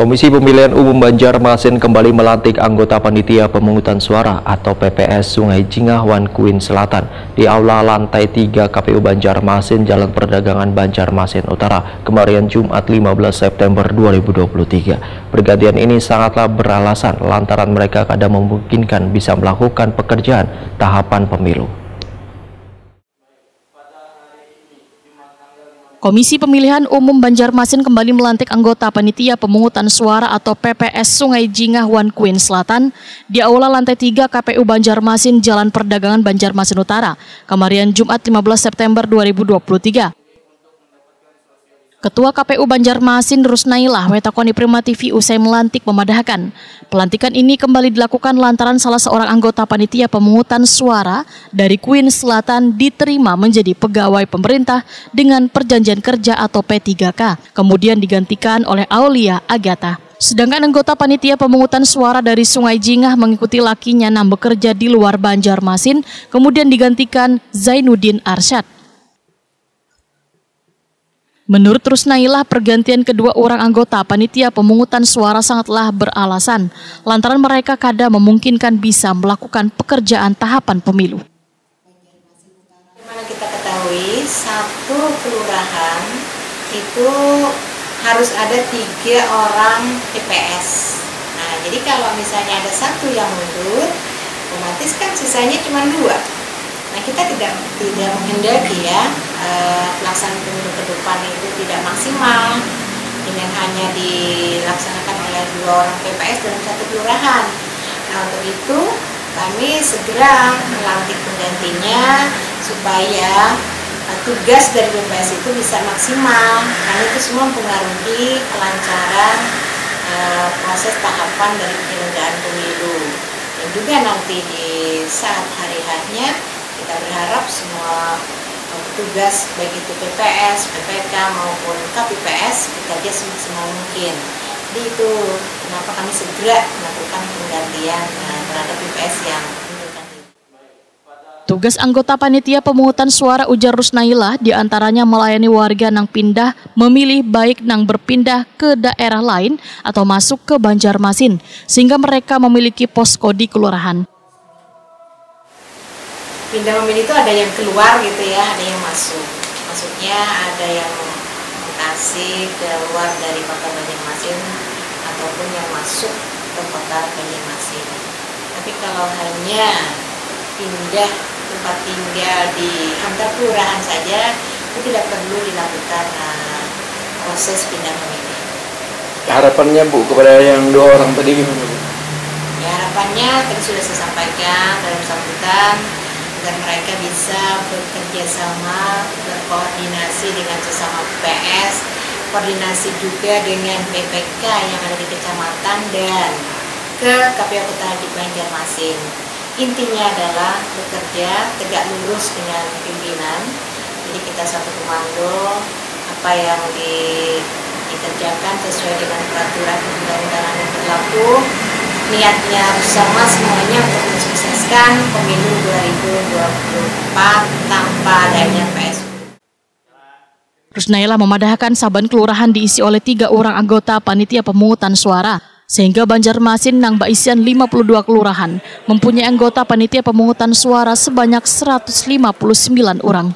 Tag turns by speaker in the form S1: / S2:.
S1: Komisi Pemilihan Umum Banjarmasin kembali melantik anggota Panitia Pemungutan Suara atau PPS Sungai Jingah Wankuin Selatan di Aula Lantai 3 KPU Banjarmasin, Jalan Perdagangan Banjarmasin Utara, kemarin Jumat 15 September 2023. Pergantian ini sangatlah beralasan lantaran mereka kadang memungkinkan bisa melakukan pekerjaan tahapan pemilu.
S2: Komisi Pemilihan Umum Banjarmasin kembali melantik anggota Panitia Pemungutan Suara atau PPS Sungai Jingah Wankuin Selatan di Aula Lantai 3 KPU Banjarmasin, Jalan Perdagangan Banjarmasin Utara, kemarin Jumat 15 September 2023. Ketua KPU Banjarmasin Rusnailah wetakoni Prima TV usai melantik memadahkan. Pelantikan ini kembali dilakukan lantaran salah seorang anggota Panitia Pemungutan Suara dari Kuin Selatan diterima menjadi pegawai pemerintah dengan perjanjian kerja atau P3K, kemudian digantikan oleh Aulia Agatha. Sedangkan anggota Panitia Pemungutan Suara dari Sungai Jingah mengikuti lakinya yang bekerja di luar Banjarmasin, kemudian digantikan Zainuddin Arsyad. Menurut Rusnailah, pergantian kedua orang anggota Panitia Pemungutan Suara sangatlah beralasan, lantaran mereka kadang memungkinkan bisa melakukan pekerjaan tahapan pemilu.
S3: Bagaimana kita ketahui, satu kelurahan itu harus ada 3 orang PPS. Nah, jadi kalau misalnya ada satu yang mundur, otomatis kan sisanya cuma 2. Nah, kita tidak menghendaki ya pelaksanaan pemilu ke depan itu tidak maksimal dengan hanya dilaksanakan oleh 2 orang PPS dalam satu kelurahan. Nah, untuk itu kami segera melantik penggantinya supaya tugas dari PPS itu bisa maksimal, karena itu semua mempengaruhi kelancaran proses tahapan dari penyelenggaraan pemilu. Dan juga nanti di saat hari-harinya kita berharap semua petugas baik itu PPS, PPK maupun KPPS bekerja semaksimal mungkin. Jadi itu kenapa kami segera melakukan penggantian terhadap PPS yang mengundurkan diri.
S2: Tugas anggota Panitia Pemungutan Suara ujar Rusnailah diantaranya melayani warga nang pindah memilih baik nang berpindah ke daerah lain atau masuk ke Banjarmasin sehingga mereka memiliki posko di kelurahan.
S3: Pindah memilih itu ada yang keluar gitu ya, ada yang masuk. Maksudnya ada yang mutasi keluar dari kota Banjarmasin ataupun yang masuk ke kota Banjarmasin. Tapi kalau hanya pindah tempat tinggal di antar kelurahan saja, itu tidak perlu dilakukan proses pindah memilih.
S4: Harapannya Bu kepada yang 2 orang tadi gimana Bu?
S3: Ya, harapannya tadi sudah saya sampaikan dalam sambutan, agar mereka bisa bekerja sama, berkoordinasi dengan sesama PPS, koordinasi juga dengan PPK yang ada di kecamatan dan ke KPU Kota Banjarmasin. Intinya adalah bekerja tegak lurus dengan pimpinan, jadi kita satu komando, apa yang dikerjakan sesuai dengan peraturan undang-undangan yang berlaku. Niatnya bersama semuanya untuk mensukseskan pemilu 2024 tanpa adanya PSU.
S2: Rusnailah memadahkan saban kelurahan diisi oleh 3 orang anggota Panitia Pemungutan Suara, sehingga Banjarmasin nang baisian 52 kelurahan mempunyai anggota Panitia Pemungutan Suara sebanyak 159 orang.